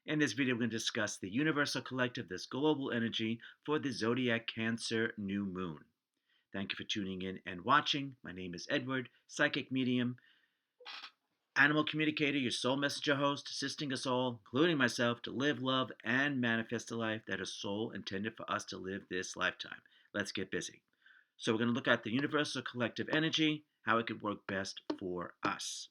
In this video, we're going to discuss the universal collective, this global energy for the Zodiac Cancer new moon. Thank you for tuning in and watching. My name is Edward, psychic medium, animal communicator, your soul messenger host, assisting us all, including myself, to live, love, and manifest a life that is soul intended for us to live this lifetime. Let's get busy. So we're going to look at the universal collective energy, how it could work best for us.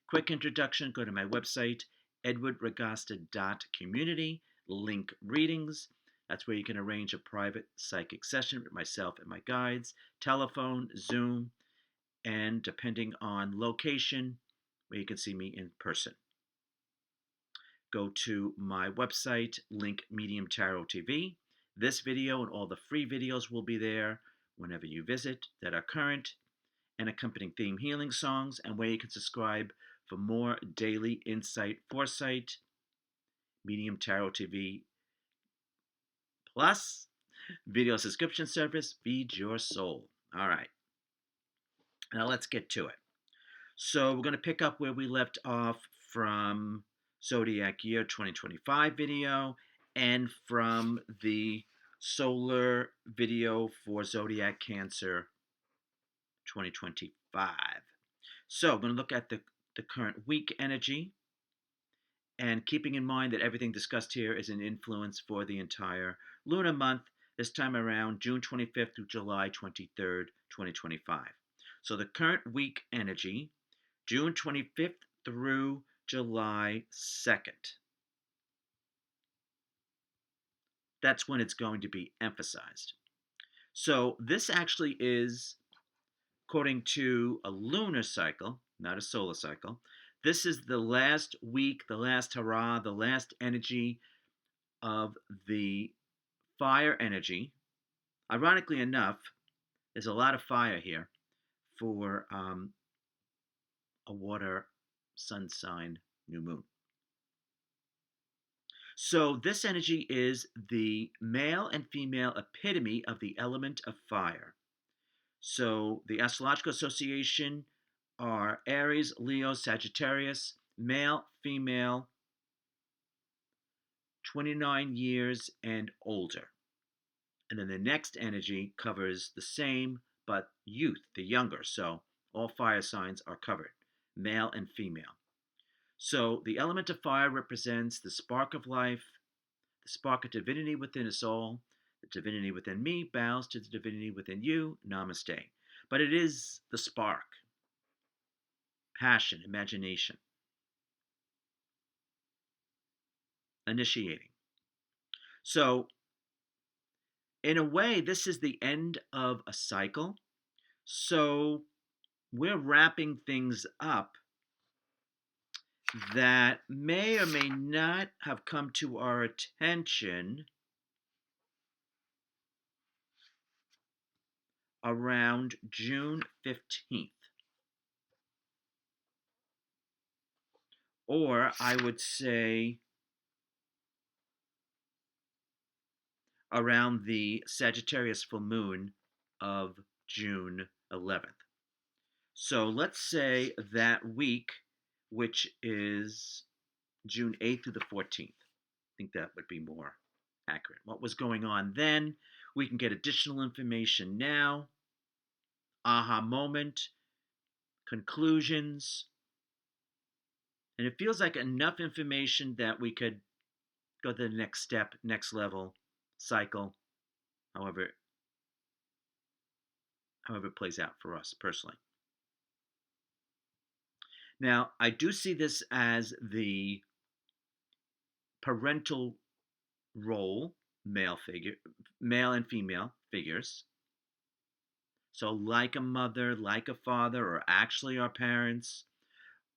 Quick introduction, go to my website, edwardragosta.community, link readings. That's where you can arrange a private psychic session with myself and my guides, telephone, Zoom, and depending on location, where you can see me in person. Go to my website, link Medium Tarot TV. This video and all the free videos will be there whenever you visit that are current, and accompanying theme healing songs, and where you can subscribe for more daily insight, foresight, Medium Tarot TV Plus, video subscription service, Feed Your Soul. All right, now let's get to it. So we're going to pick up where we left off from Zodiac Year 2025 video and from the solar video for Zodiac Cancer 2025. So I'm going to look at the current week energy, and keeping in mind that everything discussed here is an influence for the entire lunar month, this time around June 25th through July 23rd, 2025. So the current week energy, June 25th through July 2nd. That's when it's going to be emphasized. So this actually is, according to a lunar cycle, not a solar cycle, this is the last week, the last hurrah, the last energy of the fire energy. Ironically enough, there's a lot of fire here for a water sun sign new moon. So this energy is the male and female epitome of the element of fire. So the Astrological Association are Aries, Leo, Sagittarius, male, female, 29 years and older. And then the next energy covers the same, but youth, the younger. So all fire signs are covered, male and female. So the element of fire represents the spark of life, the spark of divinity within us all. The divinity within me bows to the divinity within you. Namaste. But it is the spark, passion, imagination, initiating. So, in a way, this is the end of a cycle. So, we're wrapping things up that may or may not have come to our attention around June 15th. Or I would say around the Sagittarius full moon of June 11th. So let's say that week, which is June 8th through the 14th. I think that would be more accurate. What was going on then? We can get additional information now. Aha moment, conclusions. And it feels like enough information that we could go to the next step, next level, cycle, however it plays out for us personally. Now, I do see this as the parental role, male and female figures. So like a mother, like a father, or actually our parents,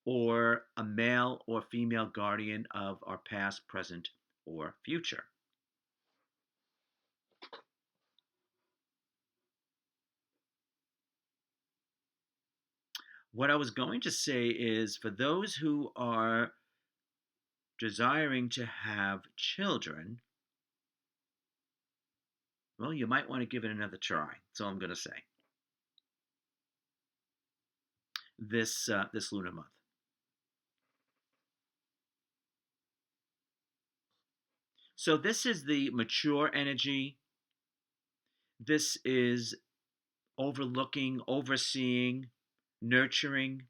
or a male or female guardian of our past, present, or future. What I was going to say is, for those who are desiring to have children, well, you might want to give it another try. That's all I'm going to say. This lunar month. So this is the mature energy. This is overlooking, overseeing, nurturing.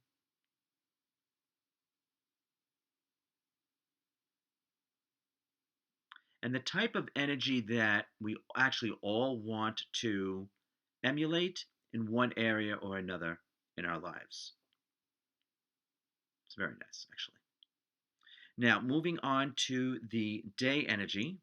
And the type of energy that we actually all want to emulate in one area or another in our lives. It's very nice, actually. Now, moving on to the day energy,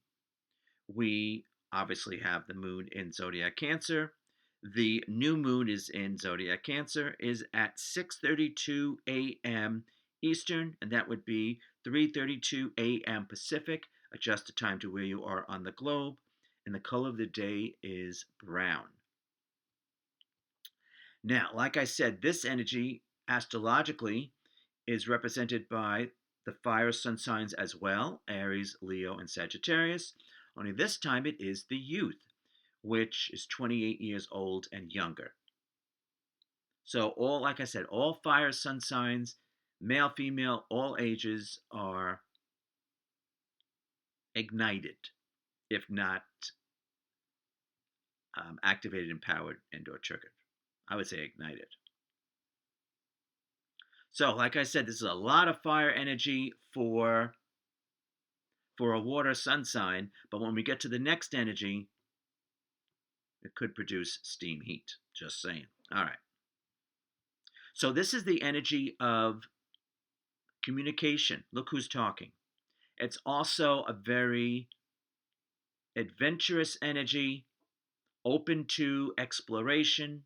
we obviously have the moon in Zodiac Cancer. The new moon is in Zodiac Cancer, is at 6:32 a.m. Eastern, and that would be 3:32 a.m. Pacific. Adjust the time to where you are on the globe, and the color of the day is brown. Now, like I said, this energy astrologically is represented by the fire sun signs as well, Aries, Leo, and Sagittarius. Only this time it is the youth, which is 28 years old and younger. So all, like I said, all fire sun signs, male, female, all ages are ignited, if not activated, empowered, and or triggered. I would say ignited. So, like I said, this is a lot of fire energy for a water sun sign, but when we get to the next energy, it could produce steam heat. Just saying. All right. So this is the energy of communication. Look who's talking. It's also a very adventurous energy, open to exploration,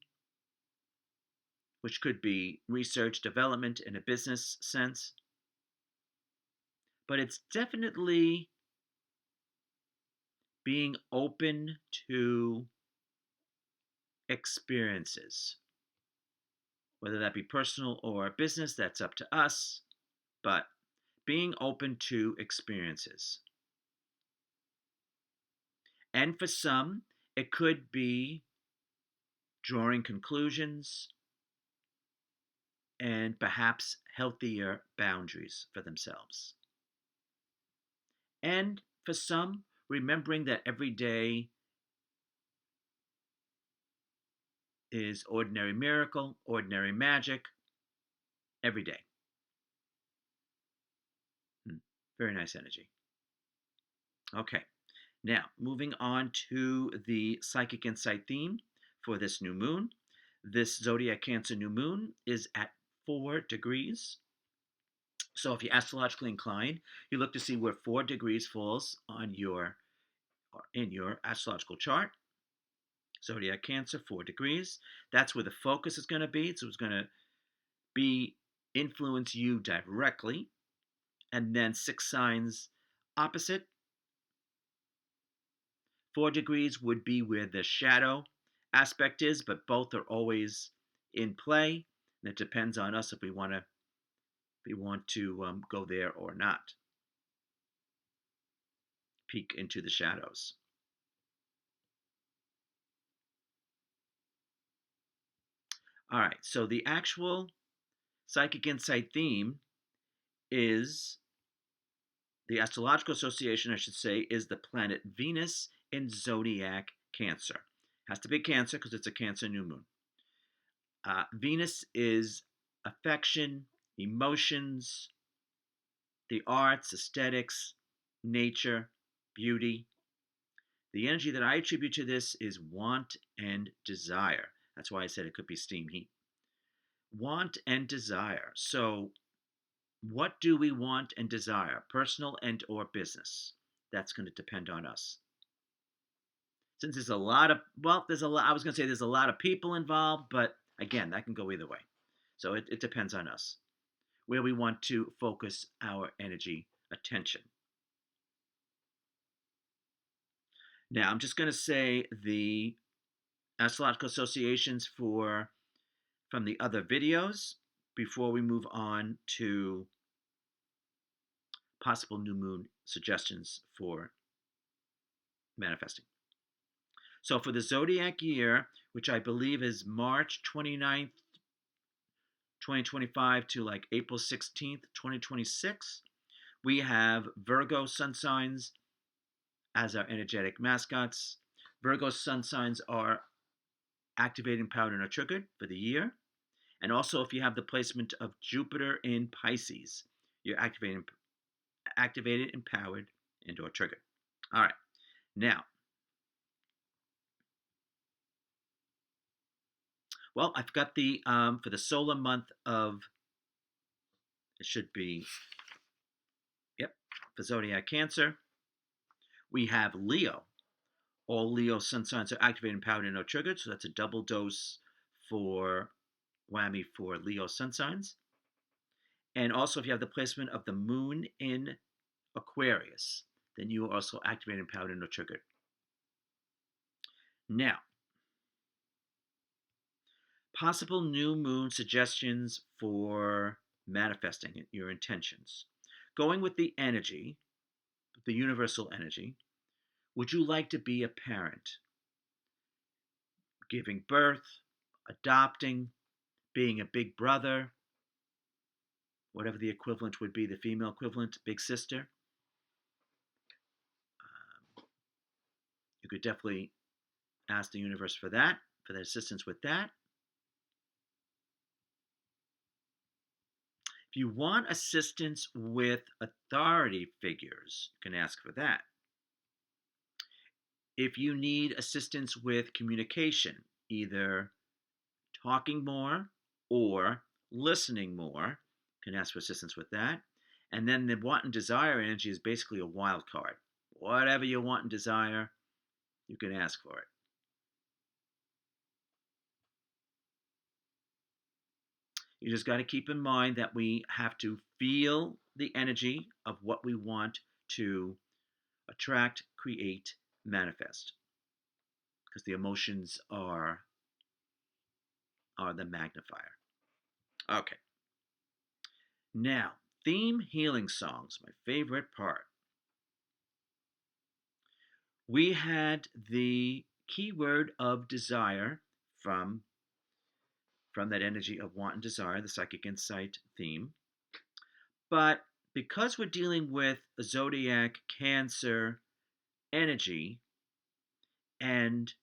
which could be research development in a business sense. But it's definitely being open to experiences, whether that be personal or business, that's up to us, but being open to experiences. And for some, it could be drawing conclusions and perhaps healthier boundaries for themselves. And for some, remembering that every day is ordinary miracle, ordinary magic, every day. Very nice energy. Okay, now moving on to the psychic insight theme for this new moon. This Zodiac Cancer new moon is at 4 degrees. So if you're astrologically inclined, you look to see where 4 degrees falls on your or in your astrological chart. Zodiac Cancer, 4 degrees. That's where the focus is going to be. So it's going to be influence you directly. And then 6 signs opposite. 4 degrees would be where the shadow aspect is, but both are always in play. And it depends on us if we want to go there or not. Peek into the shadows. All right, so the actual psychic insight theme is the Astrological Association, I should say, is the planet Venus in Zodiac Cancer. Has to be Cancer because it's a Cancer new moon. Venus is affection, emotions, the arts, aesthetics, nature, beauty. The energy that I attribute to this is want and desire. That's why I said it could be steam heat. Want and desire. So, what do we want and desire, personal and or business? That's going to depend on us. Since there's a lot of, well, there's a lot, I was going to say there's a lot of people involved, but again, that can go either way. So it depends on us, where we want to focus our energy attention. Now, I'm just going to say the astrological associations from the other videos before we move on to possible new moon suggestions for manifesting. So for the zodiac year, which I believe is March 29th, 2025 to like April 16th, 2026, we have Virgo sun signs as our energetic mascots. Virgo sun signs are activating, empowered, and are triggered for the year. And also, if you have the placement of Jupiter in Pisces, you're activated, empowered, and or triggered. All right. Now, well, I've got the for the solar month of, it should be, yep, for Zodiac Cancer, we have Leo. All Leo sun signs are activated, empowered, and or triggered. So that's a double dose for whammy for Leo sun signs. And also, if you have the placement of the moon in Aquarius, then you are also activated, empowered, and or triggered. Now, possible new moon suggestions for manifesting your intentions. Going with the energy, the universal energy, would you like to be a parent? Giving birth, adopting, being a big brother, whatever the equivalent would be, the female equivalent, big sister. You could definitely ask the universe for that, for the assistance with that. If you want assistance with authority figures, you can ask for that. If you need assistance with communication, either talking more or listening more, you can ask for assistance with that. And then the want and desire energy is basically a wild card. Whatever you want and desire, you can ask for it. You just got to keep in mind that we have to feel the energy of what we want to attract, create, manifest. Because the emotions are the magnifier. Okay. Now, theme healing songs, my favorite part. We had the keyword of desire from that energy of want and desire, the psychic insight theme. But because we're dealing with a zodiac Cancer energy, and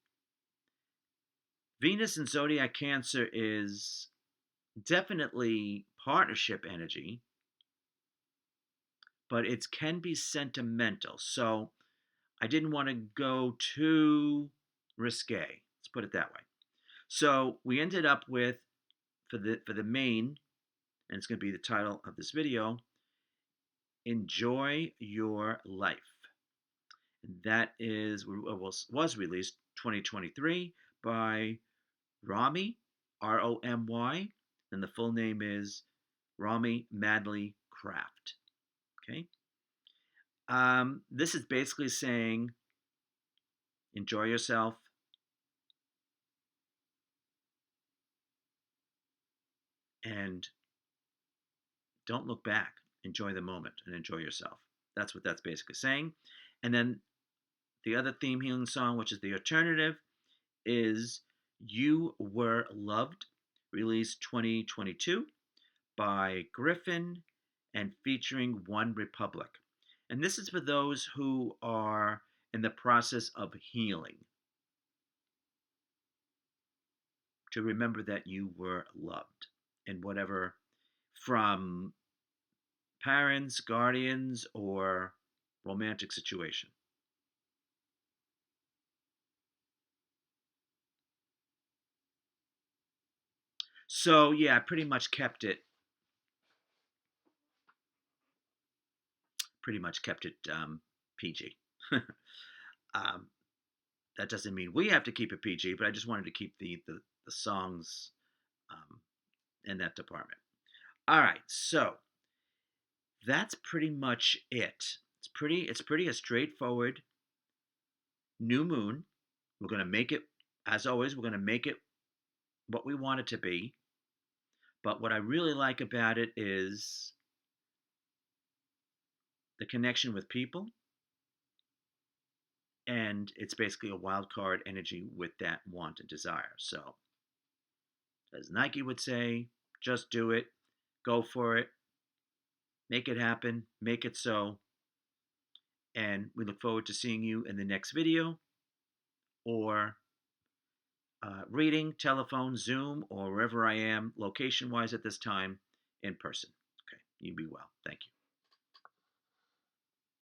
Venus in zodiac Cancer is definitely partnership energy, but it can be sentimental. So I didn't want to go too risque. Let's put it that way. So we ended up with, for the main, and it's going to be the title of this video, Enjoy Your Life. And that was released 2023 by Romy, Romy, and the full name is Romy Madley Craft. Okay. This is basically saying, enjoy yourself. And don't look back. Enjoy the moment and enjoy yourself. That's what that's basically saying. And then the other theme healing song, which is the alternative, is You Were Loved, released 2022 by Gryffin and featuring OneRepublic. And this is for those who are in the process of healing, to remember that you were loved in whatever, from parents, guardians, or romantic situation. So yeah, I pretty much kept it PG. um, that doesn't mean we have to keep it PG, but I just wanted to keep the songs in that department. All right, so that's pretty much it. It's pretty a straightforward new moon. We're going to make it, as always, we're going to make it what we want it to be. But what I really like about it is the connection with people, and it's basically a wild card energy with that want and desire. So, as Nike would say, just do it, go for it, make it happen, make it so, And we look forward to seeing you in the next video or reading, telephone, Zoom, or wherever I am location wise at this time in person. Okay, you be well. Thank you.